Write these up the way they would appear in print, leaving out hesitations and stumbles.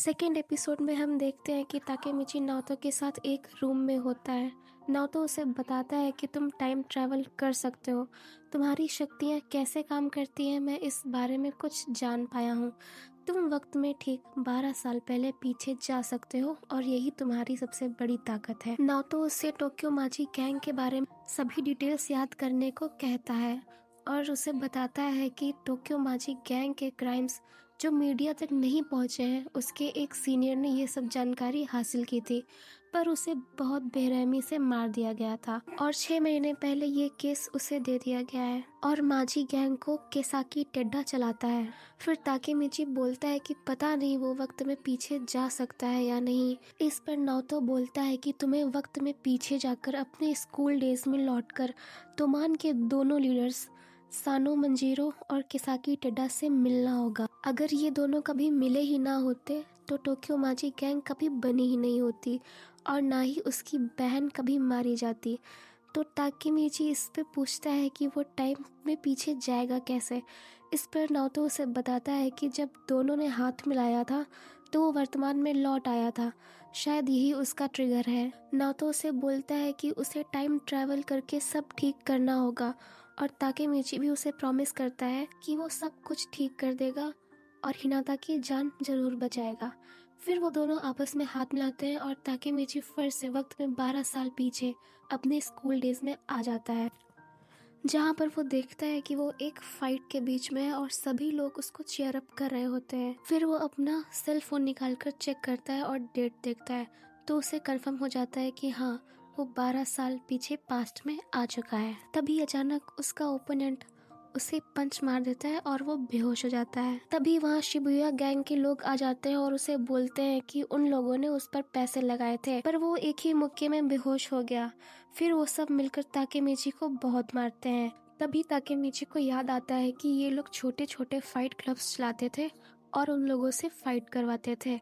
Second episode में हम देखते हैं कि ताकेमिची नाओतो के साथ एक रूम में होता है। नाओतो उसे बताता है कि तुम टाइम ट्रैवल कर सकते हो, तुम्हारी शक्तियाँ कैसे काम करती हैं मैं इस बारे में कुछ जान पाया हूँ। तुम वक्त में ठीक 12 साल पहले पीछे जा सकते हो और यही तुम्हारी सबसे बड़ी ताकत है। नाओतो उससे टोक्यो माची गैंग के बारे में सभी डिटेल्स याद करने को कहता है और उसे बताता है कि टोक्यो माची गैंग के क्राइम्स जो मीडिया तक नहीं पहुंचे हैं, उसके एक सीनियर ने ये सब जानकारी हासिल की थी, पर उसे बहुत बेरहमी से मार दिया गया था और 6 महीने पहले ये केस उसे दे दिया गया है और माची गैंग को केसाकी टेड्डा चलाता है। फिर ताकेमिची बोलता है कि पता नहीं वो वक्त में पीछे जा सकता है या नहीं। इस पर नाओतो बोलता है कि तुम्हें वक्त में पीछे जाकर अपने स्कूल डेज में लौटकर तोमान के दोनों लीडर्स सानो मंजीरो और केसाकी टेड्डा से मिलना होगा। अगर ये दोनों कभी मिले ही ना होते तो टोक्यो माची गैंग कभी बनी ही नहीं होती और ना ही उसकी बहन कभी मारी जाती। तो ताकेमिची इस पे पूछता है कि वो टाइम में पीछे जाएगा कैसे। इस पर नाओतो उसे बताता है कि जब दोनों ने हाथ मिलाया था तो वो वर्तमान में लौट आया था, शायद यही उसका ट्रिगर है। नाओतो उसे बोलता है कि उसे टाइम ट्रैवल करके सब ठीक करना होगा और ताकेमिची भी उसे प्रॉमिस करता है कि वो सब कुछ ठीक कर देगा और हिनाता की जान जरूर बचाएगा। फिर वो दोनों आपस में हाथ मिलाते हैं और ताकेमिची फिर से वक्त में 12 साल पीछे अपने स्कूल डेज में आ जाता है, जहाँ पर वो देखता है कि वो एक फाइट के बीच में है और सभी लोग उसको चीयर अप कर रहे होते हैं। फिर वो अपना सेल फोन निकालकर चेक करता है और डेट देखता है तो उसे कंफर्म हो जाता है कि हाँ, वो 12 साल पीछे पास्ट में आ चुका है। तभी अचानक उसका ओपोनेंट उसे पंच मार देता है और वो बेहोश हो जाता है। तभी वहाँ शिबुया गैंग के लोग आ जाते हैं और उसे बोलते हैं कि उन लोगों ने उस पर पैसे लगाए थे, पर वो एक ही मुक्के में बेहोश हो गया। फिर वो सब मिलकर ताकेमिची को बहुत मारते हैं। तभी ताकेमिची को याद आता है कि ये लोग छोटे छोटे फाइट क्लब्स चलाते थे और उन लोगों से फाइट करवाते थे।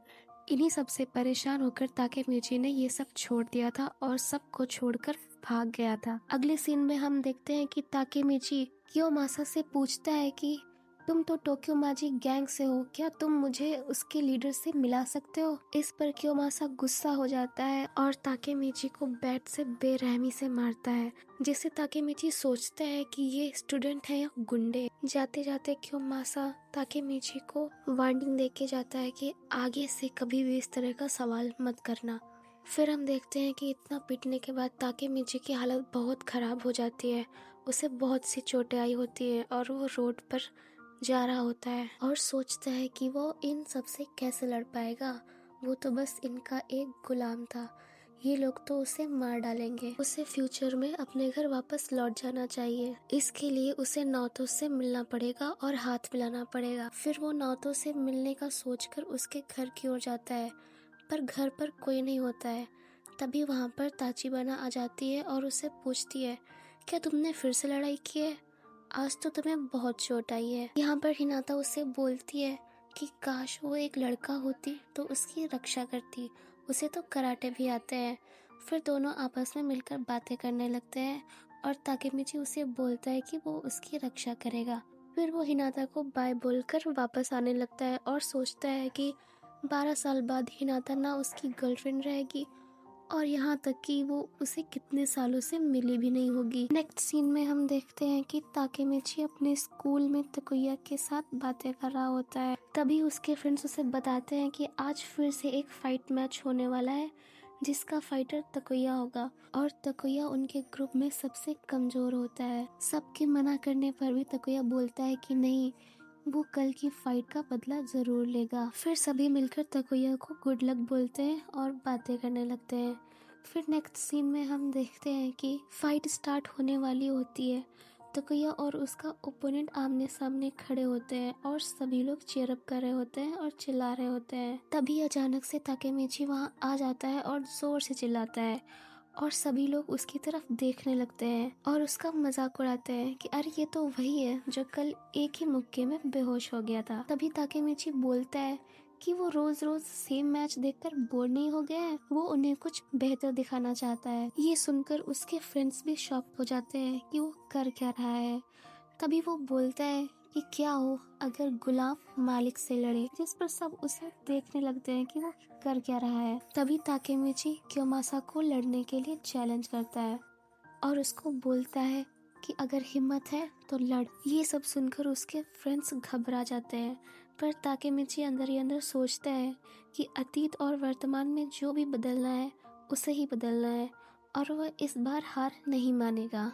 इन्हीं सबसे परेशान होकर ताकेमिची ने ये सब छोड़ दिया था और सबको छोड़कर भाग गया था। अगले सीन में हम देखते हैं कि ताकेमिची कियोमासा से पूछता है कि तुम तो टोक्यो माची गैंग से हो, क्या तुम मुझे उसके लीडर से मिला सकते हो। इस पर कियोमासा गुस्सा हो जाता है और ताकेमिची को बैट से बेरहमी से मारता है, जिससे ताकेमिची सोचता है कि ये स्टूडेंट है या गुंडे। जाते जाते कियोमासा ताकेमिची को वार्निंग देके जाता है कि आगे से कभी भी इस तरह का सवाल मत करना। फिर हम देखते हैं कि इतना पीटने के बाद ताकेमिची की हालत बहुत खराब हो जाती है, उसे बहुत सी चोटें आई होती है और वो रोड पर जा रहा होता है और सोचता है कि वो इन सब से कैसे लड़ पाएगा। वो तो बस इनका एक गुलाम था, ये लोग तो उसे मार डालेंगे। उसे फ्यूचर में अपने घर वापस लौट जाना चाहिए। इसके लिए उसे नाओतो से मिलना पड़ेगा और हाथ मिलाना पड़ेगा। फिर वो नाओतो से मिलने का सोचकर उसके घर की ओर जाता है, पर घर पर कोई नहीं होता है। तभी वहाँ पर ताचिबाना आ जाती है और उससे पूछती है, क्या तुमने फिर से लड़ाई की है? आज तो तुम्हें बहुत चोट आई है। यहाँ पर हिनाता उससे बोलती है कि काश वो एक लड़का होती तो उसकी रक्षा करती, उसे तो कराटे भी आते हैं। फिर दोनों आपस में मिलकर बातें करने लगते हैं और ताकेमिची उसे बोलता है कि वो उसकी रक्षा करेगा। फिर वो हिनाता को बाय बोलकर वापस आने लगता है और सोचता है कि 12 साल बाद हिनाता ना उसकी गर्लफ्रेंड रहेगी और यहाँ तक कि वो उसे कितने सालों से मिली भी नहीं होगी। नेक्स्ट सीन में हम देखते हैं कि ताकेमिची अपने स्कूल में तकुया के साथ बातें कर रहा होता है। तभी उसके फ्रेंड्स उसे बताते हैं कि आज फिर से एक फाइट मैच होने वाला है, जिसका फाइटर तकुया होगा और तकुया उनके ग्रुप में सबसे कमजोर होता है। सबके मना करने पर भी तकुया बोलता है कि नहीं, वो कल की फाइट का बदला जरूर लेगा। फिर सभी मिलकर तकुया को गुड लक बोलते हैं और बातें करने लगते हैं। फिर नेक्स्ट सीन में हम देखते हैं कि फाइट स्टार्ट होने वाली होती है। तकुया और उसका ओपोनेंट आमने सामने खड़े होते हैं और सभी लोग चीयर अप कर रहे होते हैं और चिल्ला रहे होते हैं। तभी अचानक से ताकेमिची वहाँ आ जाता है और जोर से चिल्लाता है और सभी लोग उसकी तरफ देखने लगते हैं और उसका मजाक उड़ाते हैं कि अरे ये तो वही है जो कल एक ही मुक्के में बेहोश हो गया था। तभी ताकेमिची बोलता है कि वो रोज रोज सेम मैच देखकर बोर नहीं हो गया है, वो उन्हें कुछ बेहतर दिखाना चाहता है। ये सुनकर उसके फ्रेंड्स भी शॉक हो जाते हैं कि वो कर क्या रहा है। तभी वो बोलता है कि क्या हो अगर गुलाम मालिक से लड़े, जिस पर सब उसे देखने लगते हैं कि वो कर क्या रहा है। तभी ताकेमिची क्योमासा को लड़ने के लिए चैलेंज करता है और उसको बोलता है कि अगर हिम्मत है तो लड़। ये सब सुनकर उसके फ्रेंड्स घबरा जाते हैं, पर ताकेमिची अंदर ही अंदर सोचता है कि अतीत और वर्तमान में जो भी बदलना है उसे ही बदलना है और वह इस बार हार नहीं मानेगा।